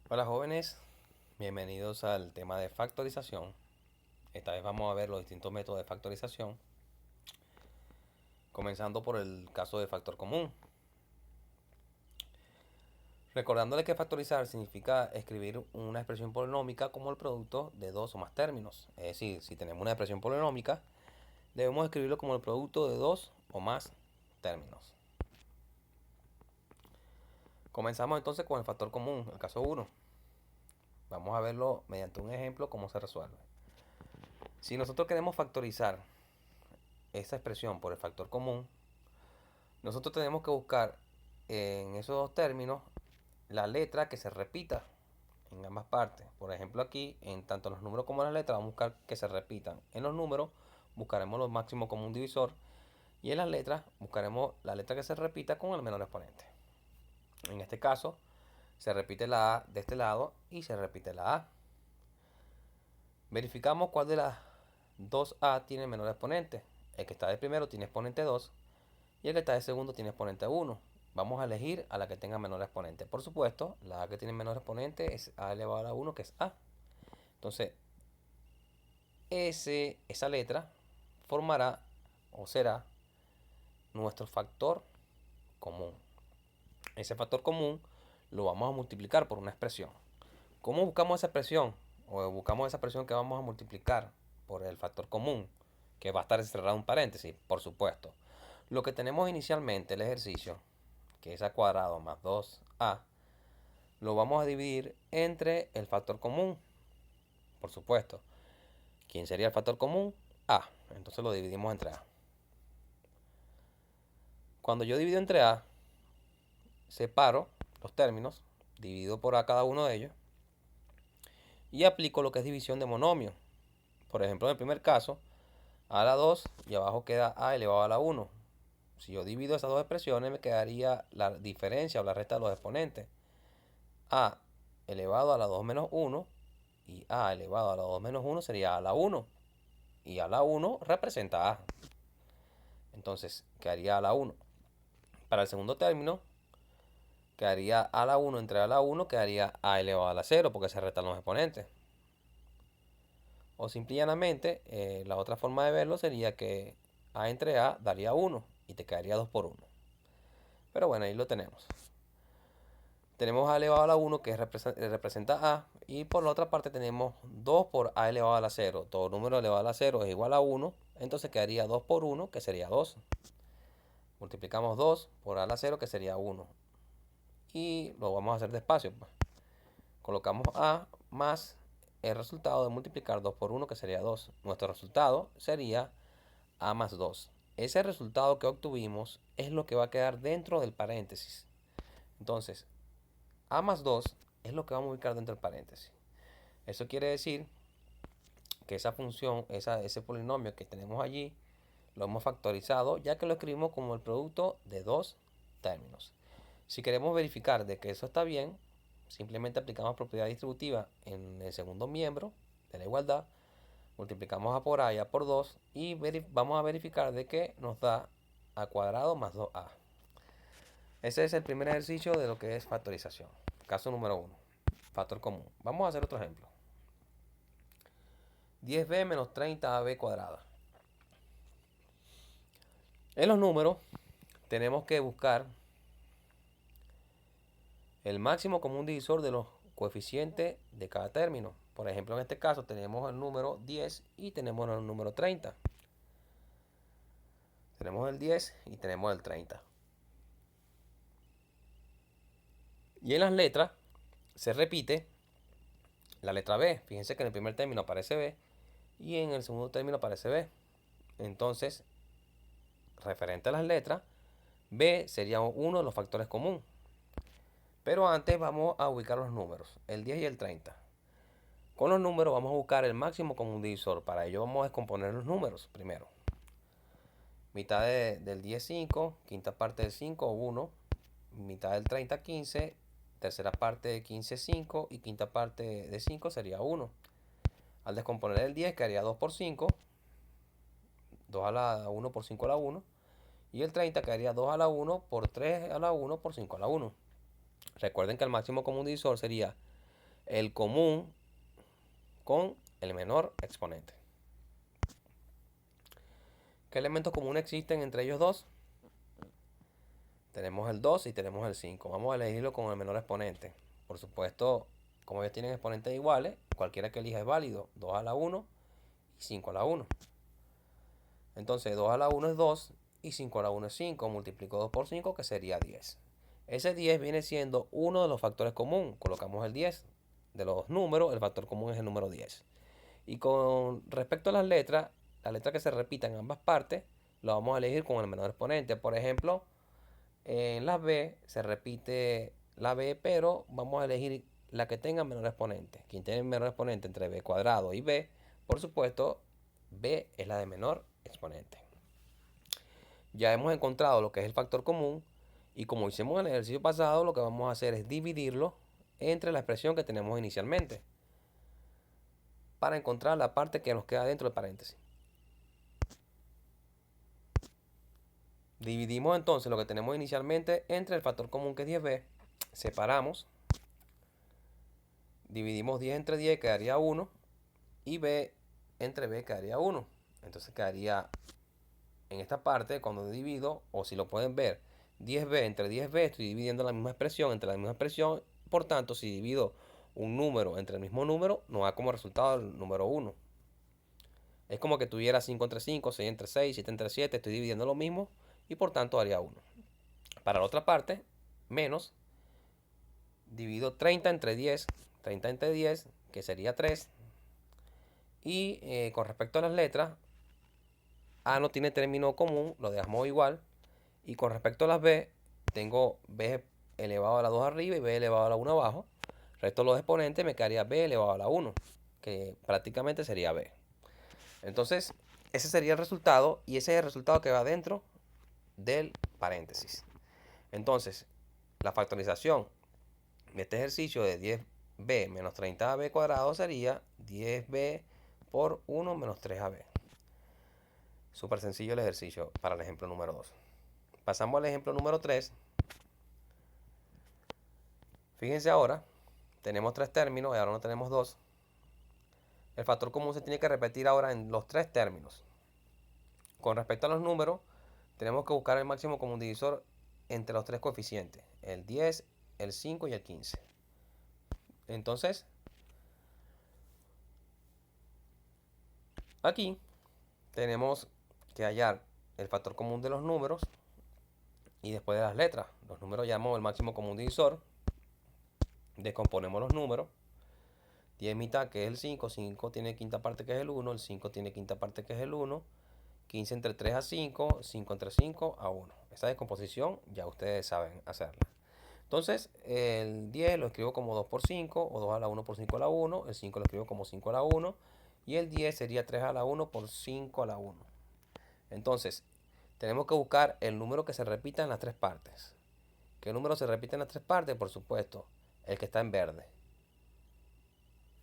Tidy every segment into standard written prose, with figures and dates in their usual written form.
Hola jóvenes, bienvenidos al tema de factorización. Esta vez vamos a ver los distintos métodos de factorización, comenzando por el caso de factor común. Recordándole que factorizar significa escribir una expresión polinómica como el producto de dos o más términos. Es decir, si tenemos una expresión polinómica, debemos escribirlo como el producto de dos o más términos. Comenzamos entonces con el factor común, el caso 1. Vamos a verlo mediante un ejemplo cómo se resuelve. Si nosotros queremos factorizar esa expresión por el factor común, nosotros tenemos que buscar en esos dos términos la letra que se repita en ambas partes. Por ejemplo, aquí, en tanto los números como las letras, vamos a buscar que se repitan. En los números buscaremos los máximos común divisor y en las letras buscaremos la letra que se repita con el menor exponente. En este caso, se repite la A de este lado y se repite la A. Verificamos cuál de las dos A tiene menor exponente. El que está de primero tiene exponente 2 y el que está de segundo tiene exponente 1. Vamos a elegir a la que tenga menor exponente. Por supuesto, la A que tiene menor exponente es A elevado a la 1, que es A. Entonces, esa letra formará o será nuestro factor común. Ese factor común lo vamos a multiplicar por una expresión. ¿Cómo buscamos esa expresión? O buscamos esa expresión que vamos a multiplicar por el factor común, que va a estar encerrado en un paréntesis, por supuesto. Lo que tenemos inicialmente, el ejercicio, que es a cuadrado más 2a, lo vamos a dividir entre el factor común, por supuesto. ¿Quién sería el factor común? A. Entonces lo dividimos entre A. Cuando yo divido entre A, separo los términos, divido por A cada uno de ellos y aplico lo que es división de monomio. Por ejemplo, en el primer caso, A a la 2 y abajo queda A elevado a la 1. Si yo divido esas dos expresiones, me quedaría la diferencia o la resta de los exponentes. A elevado a la 2 menos 1 y A elevado a la 2 menos 1 sería A a la 1. Y A a la 1 representa A. Entonces quedaría A a la 1. Para el segundo término, quedaría A a la 1 entre A a la 1, quedaría A elevado a la 0 porque se restan los exponentes. O simplemente, la otra forma de verlo sería que A entre A daría 1 y te quedaría 2 por 1. Pero bueno, ahí lo tenemos. Tenemos A elevado a la 1 que representa A y por la otra parte tenemos 2 por A elevado a la 0. Todo número elevado a la 0 es igual a 1, entonces quedaría 2 por 1 que sería 2. Multiplicamos 2 por A a la 0 que sería 1. Y lo vamos a hacer despacio, pues. Colocamos A más el resultado de multiplicar 2 por 1 que sería 2. Nuestro resultado sería A más 2. Ese resultado que obtuvimos es lo que va a quedar dentro del paréntesis. Entonces, A más 2 es lo que vamos a ubicar dentro del paréntesis. Eso quiere decir que esa función, ese polinomio que tenemos allí, lo hemos factorizado ya que lo escribimos como el producto de dos términos. Si queremos verificar de que eso está bien, simplemente aplicamos propiedad distributiva en el segundo miembro de la igualdad, multiplicamos A por A y A por 2 y vamos a verificar de que nos da A cuadrado más 2A. Ese es el primer ejercicio de lo que es factorización. Caso número 1, factor común. Vamos a hacer otro ejemplo. 10b menos 30ab cuadrada. En los números tenemos que buscar el máximo común divisor de los coeficientes de cada término. Por ejemplo, en este caso tenemos el número 10 y tenemos el número 30. Tenemos el 10 y tenemos el 30. Y en las letras se repite la letra B. Fíjense que en el primer término aparece B y en el segundo término aparece B. Entonces, referente a las letras, B sería uno de los factores comunes. Pero antes vamos a ubicar los números, el 10 y el 30. Con los números vamos a buscar el máximo común divisor. Para ello vamos a descomponer los números primero. Mitad del 10, 5. Quinta parte del 5, 1. Mitad del 30, 15. Tercera parte de 15, 5. Y quinta parte de 5 sería 1. Al descomponer el 10 quedaría 2 por 5. 2 a la 1 por 5 a la 1. Y el 30 quedaría 2 a la 1 por 3 a la 1 por 5 a la 1. Recuerden que el máximo común divisor sería el común con el menor exponente. ¿Qué elementos comunes existen entre ellos dos? Tenemos el 2 y tenemos el 5. Vamos a elegirlo con el menor exponente. Por supuesto, como ellos tienen exponentes iguales, cualquiera que elija es válido. 2 a la 1 y 5 a la 1. Entonces 2 a la 1 es 2 y 5 a la 1 es 5. Multiplico 2 por 5, que sería 10. Ese 10 viene siendo uno de los factores comunes. Colocamos el 10. De los números, el factor común es el número 10. Y con respecto a las letras que se repitan en ambas partes, lo vamos a elegir con el menor exponente. Por ejemplo, en las B se repite la B, pero vamos a elegir la que tenga menor exponente. Quien tiene menor exponente entre B cuadrado y B, por supuesto, B es la de menor exponente. Ya hemos encontrado lo que es el factor común y como hicimos en el ejercicio pasado, lo que vamos a hacer es dividirlo entre la expresión que tenemos inicialmente para encontrar la parte que nos queda dentro del paréntesis. Dividimos entonces lo que tenemos inicialmente entre el factor común, que es 10b, separamos, dividimos 10 entre 10, quedaría 1, y b entre b quedaría 1. Entonces quedaría en esta parte, cuando divido, o si lo pueden ver, 10b entre 10b, estoy dividiendo la misma expresión entre la misma expresión. Por tanto, si divido un número entre el mismo número, nos da como resultado el número 1. Es como que tuviera 5 entre 5, 6 entre 6, 7 entre 7, estoy dividiendo lo mismo y por tanto daría 1. Para la otra parte, menos, divido 30 entre 10, 30 entre 10, que sería 3. Y con respecto a las letras, A no tiene término común, lo dejamos igual. Y con respecto a las B, tengo B elevado a la 2 arriba y B elevado a la 1 abajo. Resto los exponentes, me quedaría B elevado a la 1, que prácticamente sería B. Entonces, ese sería el resultado y ese es el resultado que va dentro del paréntesis. Entonces, la factorización de este ejercicio de 10b menos 30ab cuadrado sería 10b por 1 menos 3ab. Súper sencillo el ejercicio para el ejemplo número 2. Pasamos al ejemplo número 3. Fíjense ahora, tenemos 3 términos y ahora no tenemos 2. El factor común se tiene que repetir ahora en los 3 términos. Con respecto a los números, tenemos que buscar el máximo común divisor entre los 3 coeficientes, el 10, el 5 y el 15. Entonces, aquí tenemos que hallar el factor común de los números y después de las letras. Los números llamamos el máximo común divisor. Descomponemos los números. 10 mitad, que es el 5, 5 tiene quinta parte, que es el 1, el 5 tiene quinta parte, que es el 1, 15 entre 3 a 5, 5 entre 5 a 1. Esa descomposición ya ustedes saben hacerla. Entonces, el 10 lo escribo como 2 por 5, o 2 a la 1 por 5 a la 1, el 5 lo escribo como 5 a la 1, y el 10 sería 3 a la 1 por 5 a la 1. Entonces, tenemos que buscar el número que se repita en las 3 partes. ¿Qué número se repite en las 3 partes? Por supuesto, el que está en verde,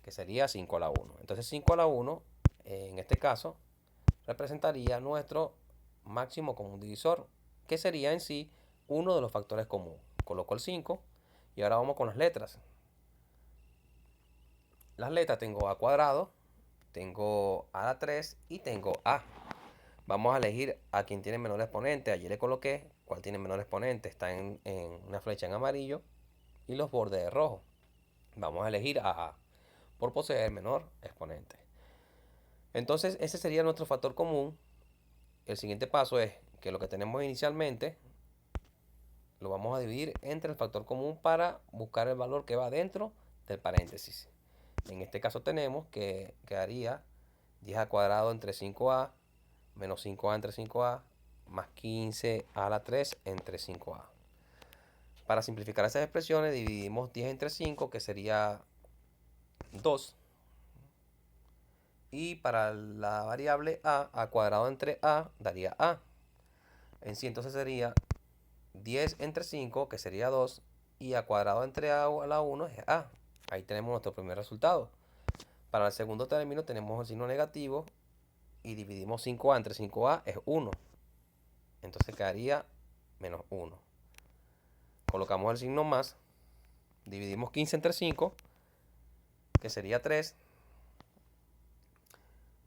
que sería 5 a la 1. Entonces 5 a la 1, en este caso, representaría nuestro máximo común divisor, que sería en sí uno de los factores comunes. Coloco el 5 y ahora vamos con las letras. Las letras tengo a cuadrado, tengo a la 3 y tengo a. Vamos a elegir a quien tiene menor exponente. Allí le coloqué cuál tiene menor exponente. Está en una flecha en amarillo y los bordes de rojo. Vamos a elegir a A por poseer menor exponente. Entonces ese sería nuestro factor común. El siguiente paso es que lo que tenemos inicialmente lo vamos a dividir entre el factor común para buscar el valor que va dentro del paréntesis. En este caso tenemos que quedaría 10 al cuadrado entre 5a menos 5a entre 5a más 15 a la 3 entre 5a. Para simplificar esas expresiones dividimos 10 entre 5, que sería 2. Y para la variable a cuadrado entre a daría a. En sí entonces sería 10 entre 5, que sería 2. Y a cuadrado entre a la 1 es a. Ahí tenemos nuestro primer resultado. Para el segundo término tenemos el signo negativo y dividimos 5a entre 5a es 1. Entonces quedaría menos 1. Colocamos el signo más, dividimos 15 entre 5 que sería 3.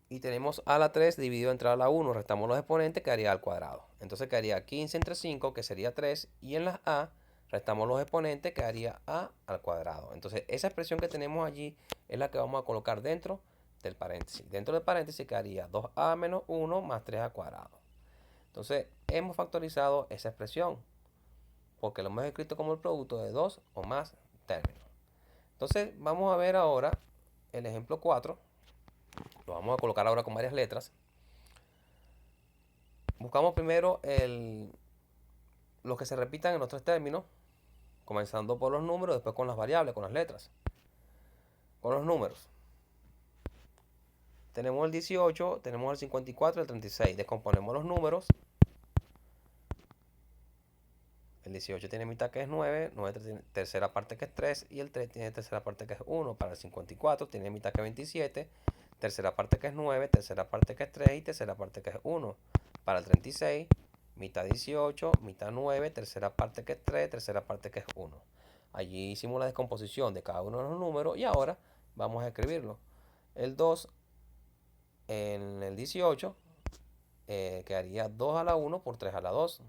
Y tenemos a la 3 dividido entre a la 1, restamos los exponentes, quedaría al cuadrado. Entonces quedaría 15 entre 5, que sería 3, y en las a restamos los exponentes, quedaría a al cuadrado. Entonces esa expresión que tenemos allí es la que vamos a colocar dentro del paréntesis. Dentro del paréntesis quedaría 2a menos 1 más 3 al cuadrado. Entonces hemos factorizado esa expresión, porque lo hemos escrito como el producto de dos o más términos. Entonces vamos a ver ahora el ejemplo 4. Lo vamos a colocar ahora con varias letras. Buscamos primero los que se repitan en los tres términos, comenzando por los números, después con las variables, con las letras. Con los números. Tenemos el 18, tenemos el 54 y el 36. Descomponemos los números. El 18 tiene mitad que es 9, 9 tiene tercera parte que es 3 y el 3 tiene tercera parte que es 1. Para el 54 tiene mitad que es 27, tercera parte que es 9, tercera parte que es 3 y tercera parte que es 1. Para el 36, mitad 18, mitad 9, tercera parte que es 3, tercera parte que es 1. Allí hicimos la descomposición de cada uno de los números y ahora vamos a escribirlo. El 2 en el 18 quedaría 2 a la 1 por 3 a la 2.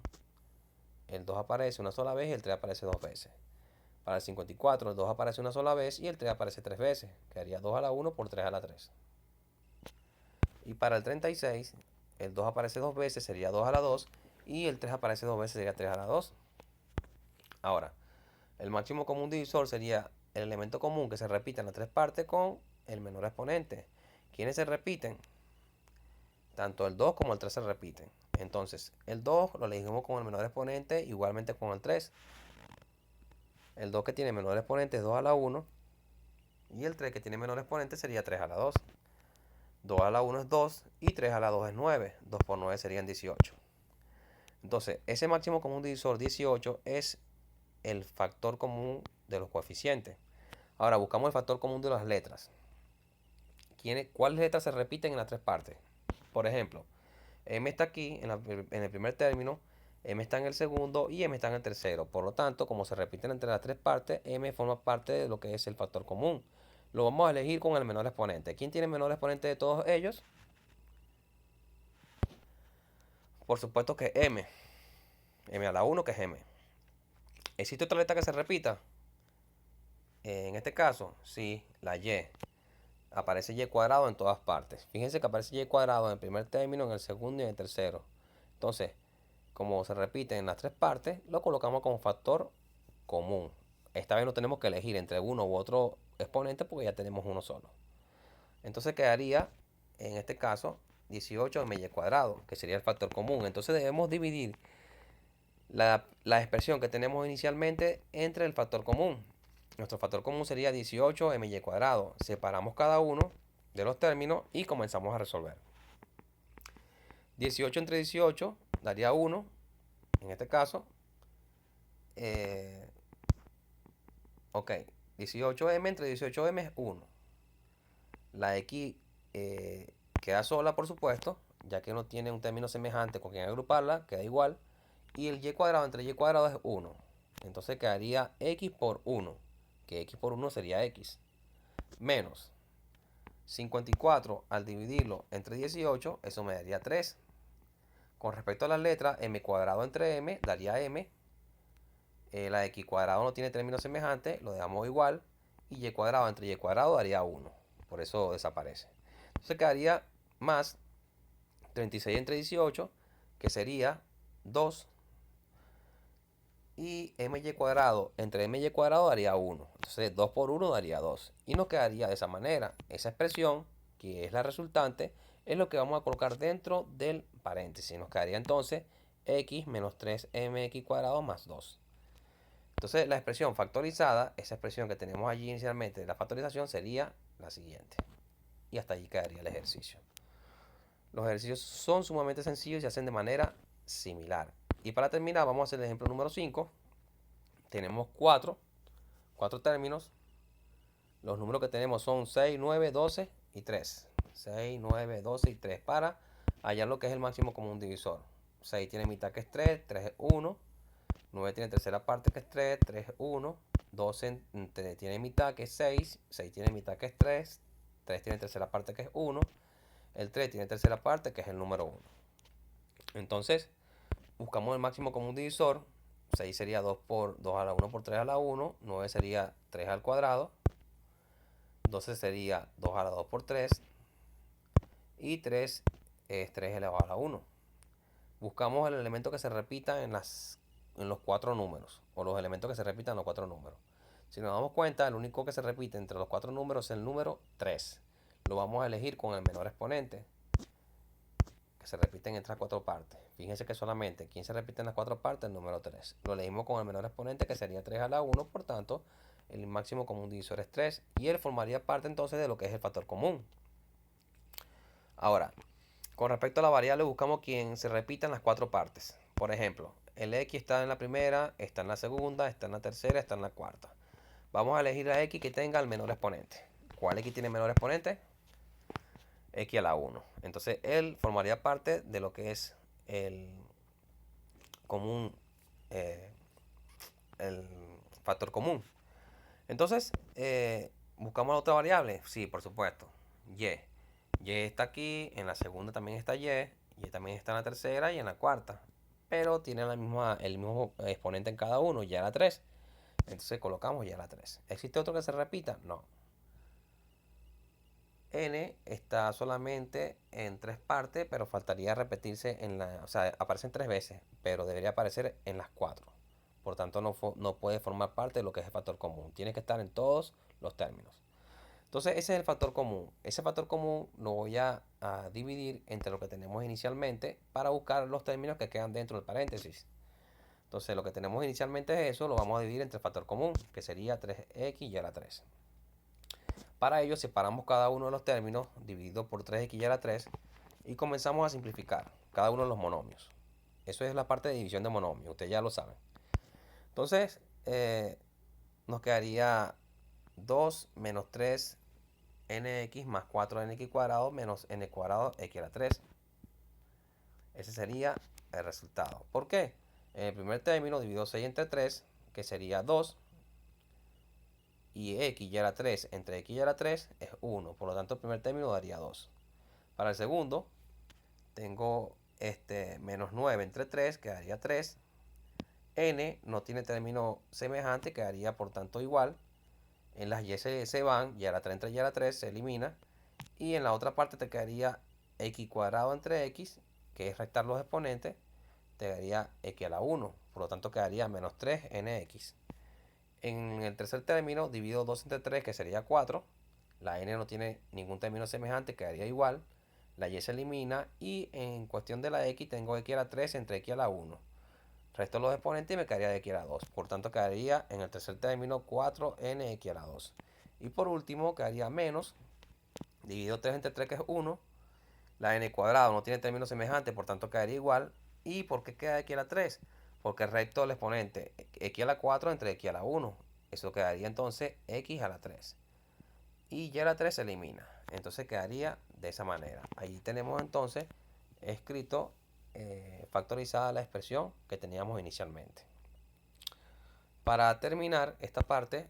El 2 aparece una sola vez y el 3 aparece dos veces. Para el 54 el 2 aparece una sola vez y el 3 aparece tres veces. Quedaría 2 a la 1 por 3 a la 3. Y para el 36 el 2 aparece dos veces, sería 2 a la 2. Y el 3 aparece dos veces, sería 3 a la 2. Ahora, el máximo común divisor sería el elemento común que se repite en las tres partes con el menor exponente. ¿Quiénes se repiten? Tanto el 2 como el 3 se repiten. Entonces, el 2 lo elegimos con el menor exponente, igualmente con el 3. El 2 que tiene menor exponente es 2 a la 1. Y el 3 que tiene menor exponente sería 3 a la 2. 2 a la 1 es 2 y 3 a la 2 es 9. 2 por 9 serían 18. Entonces, ese máximo común divisor 18 es el factor común de los coeficientes. Ahora, buscamos el factor común de las letras. ¿Cuáles letras se repiten en las tres partes? Por ejemplo, M está aquí en el primer término, M está en el segundo y M está en el tercero. Por lo tanto, como se repiten entre las tres partes, M forma parte de lo que es el factor común. Lo vamos a elegir con el menor exponente. ¿Quién tiene el menor exponente de todos ellos? Por supuesto que M. M a la 1, que es M. ¿Existe otra letra que se repita? En este caso, sí, la Y. Aparece Y cuadrado en todas partes. Fíjense que aparece Y cuadrado en el primer término, en el segundo y en el tercero. Entonces, como se repite en las tres partes, lo colocamos como factor común. Esta vez no tenemos que elegir entre uno u otro exponente porque ya tenemos uno solo. Entonces quedaría, en este caso, 18 y cuadrado, que sería el factor común. Entonces debemos dividir la expresión que tenemos inicialmente entre el factor común. Nuestro factor común sería 18 y cuadrado. Separamos cada uno de los términos y comenzamos a resolver. 18 entre 18 daría 1. En este caso, ok, 18m entre 18m es 1. La x queda sola, por supuesto, ya que no tiene un término semejante con quien agruparla, queda igual. Y el y cuadrado entre y cuadrado es 1. Entonces quedaría x por 1, que x por 1 sería x. Menos 54 al dividirlo entre 18, eso me daría 3. Con respecto a las letras, m cuadrado entre m daría m. La x cuadrado no tiene término semejante, lo dejamos igual. Y y cuadrado entre y cuadrado daría 1. Por eso desaparece. Entonces quedaría más 36 entre 18, que sería 2. Y my cuadrado entre my cuadrado daría 1. Entonces 2 por 1 daría 2. Y nos quedaría de esa manera. Esa expresión, que es la resultante, es lo que vamos a colocar dentro del paréntesis. Nos quedaría entonces x menos 3mx cuadrado más 2. Entonces la expresión factorizada, esa expresión que tenemos allí inicialmente de la factorización, sería la siguiente. Y hasta allí quedaría el ejercicio. Los ejercicios son sumamente sencillos y se hacen de manera similar. Y para terminar vamos a hacer el ejemplo número 5. Tenemos 4 términos. Los números que tenemos son 6, 9, 12 y 3. 6, 9, 12 y 3 para hallar lo que es el máximo común divisor. 6 tiene mitad que es 3, 3 es 1. 9 tiene tercera parte que es 3, 3 es 1. 2 tiene mitad que es 6, 6 tiene mitad que es 3, 3 tiene tercera parte que es 1, el 3 tiene tercera parte que es el número 1. Entonces, buscamos el máximo común divisor. 6 sería 2 por 2 a la 1 por 3 a la 1, 9 sería 3 al cuadrado, 12 sería 2 a la 2 por 3 y 3 es 3 elevado a la 1. Buscamos el elemento que se repita en los 4 números, o los elementos que se repitan en los 4 números. Si nos damos cuenta, el único que se repite entre los 4 números es el número 3. Lo vamos a elegir con el menor exponente, que se repiten en estas 4 partes. Fíjense que solamente quien se repite en las 4 partes, el número 3. Lo elegimos con el menor exponente, que sería 3 a la 1, por tanto, el máximo común divisor es 3, y él formaría parte entonces de lo que es el factor común. Ahora, con respecto a la variable, buscamos quien se repita en las 4 partes. Por ejemplo, el x está en la primera, está en la segunda, está en la tercera, está en la cuarta. Vamos a elegir la x que tenga el menor exponente. ¿Cuál x tiene menor exponente? X a la 1. Entonces él formaría parte de lo que es el común, el factor común. Entonces, buscamos la otra variable. Sí, por supuesto. Y. Y está aquí, en la segunda también está Y también está en la tercera y en la cuarta. Pero tiene el mismo exponente en cada uno, Y a la 3. Entonces colocamos Y a la 3. ¿Existe otro que se repita? No. N está solamente en 3 partes, pero faltaría repetirse o sea, aparecen 3 veces, pero debería aparecer en las 4. Por tanto, no puede formar parte de lo que es el factor común. Tiene que estar en todos los términos. Entonces, ese es el factor común. Ese factor común lo voy a dividir entre lo que tenemos inicialmente para buscar los términos que quedan dentro del paréntesis. Entonces, lo que tenemos inicialmente es eso, lo vamos a dividir entre el factor común, que sería 3x y a la 3. Para ello separamos cada uno de los términos dividido por 3x y a la 3 y comenzamos a simplificar cada uno de los monomios. Eso es la parte de división de monomios, ustedes ya lo saben. Entonces nos quedaría 2 menos 3 nx más 4nx cuadrado menos n cuadrado x a la 3. Ese sería el resultado. ¿Por qué? En el primer término divido 6 entre 3, que sería 2. Y x y a la 3 entre x y a la 3 es 1. Por lo tanto, el primer término daría 2. Para el segundo, tengo menos 9 entre 3, quedaría 3. N no tiene término semejante, quedaría por tanto igual. En las y se van, y a la 3 entre y a la 3 se elimina. Y en la otra parte te quedaría x cuadrado entre x, que es restar los exponentes, te daría x a la 1. Por lo tanto, quedaría menos 3 nx. En el tercer término divido 2 entre 3, que sería 4. La n no tiene ningún término semejante, quedaría igual. La y se elimina y en cuestión de la x tengo x a la 3 entre x a la 1. Resto los exponentes y me quedaría de x a la 2. Por tanto, quedaría en el tercer término 4nx a la 2. Y por último, quedaría menos. Divido 3 entre 3, que es 1. La n cuadrado no tiene término semejante, por tanto quedaría igual. ¿Y por qué queda x a la 3? Porque el recto del exponente x a la 4 entre x a la 1. Eso quedaría entonces x a la 3. Y y a la 3 se elimina. Entonces quedaría de esa manera. Ahí tenemos entonces escrito factorizada la expresión que teníamos inicialmente. Para terminar esta parte,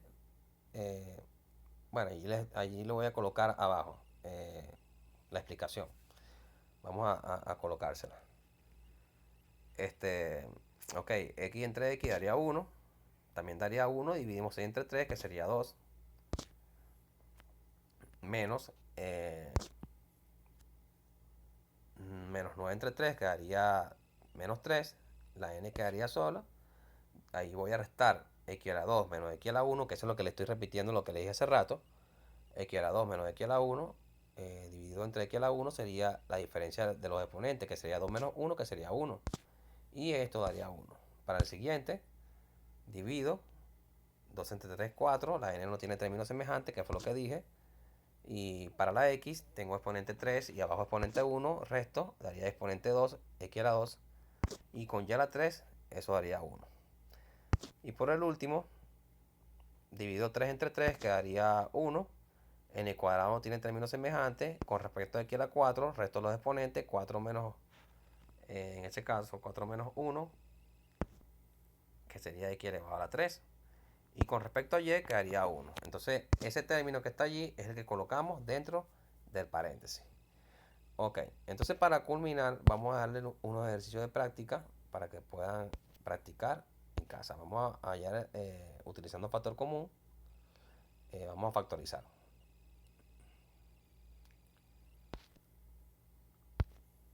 bueno, allí le voy a colocar abajo la explicación. Vamos a colocársela. Ok, x entre x daría 1. También daría 1. Dividimos 6 entre 3, que sería 2. Menos menos 9 entre 3 quedaría menos 3. La n quedaría sola. Ahí voy a restar x a la 2 menos x a la 1, que eso es lo que le estoy repitiendo, lo que le dije hace rato. X a la 2 menos x a la 1 dividido entre x a la 1 sería la diferencia de los exponentes, que sería 2 menos 1, que sería 1. Y esto daría 1. Para el siguiente, divido 2 entre 3, 4. La n no tiene término semejante, que fue lo que dije. Y para la x tengo exponente 3 y abajo exponente 1, resto, daría exponente 2, x a la 2. Y con y a la 3, eso daría 1. Y por el último, divido 3 entre 3, quedaría 1. N cuadrado no tiene término semejante. Con respecto a x a la 4, resto los exponentes, 4 menos, en este caso, 4 menos 1, que sería x elevado a la 3. Y con respecto a y quedaría 1. Entonces, ese término que está allí es el que colocamos dentro del paréntesis. Ok, entonces para culminar, vamos a darle unos ejercicios de práctica para que puedan practicar en casa. Vamos a hallar, utilizando factor común, vamos a factorizar.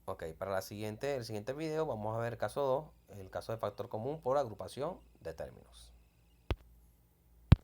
Ok, para el siguiente video vamos a ver el caso 2, el caso de factor común por agrupación de términos.